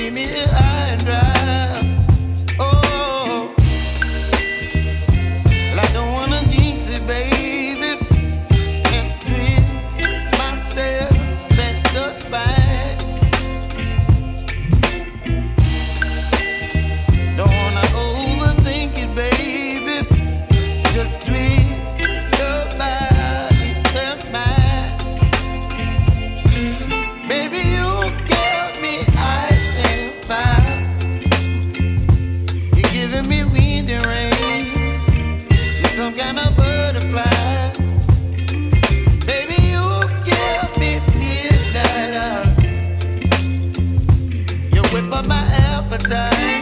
leave me here high and dry. Oh, well, I don't wanna jinx it, baby, and twist myself at the spine. Don't wanna overthink it, baby. It's just twist your body and mine. Baby, you give me ice and fire. You're giving me wind and rain. You're some kind of butterfly. Baby, you give me midnight. You whip up my appetite.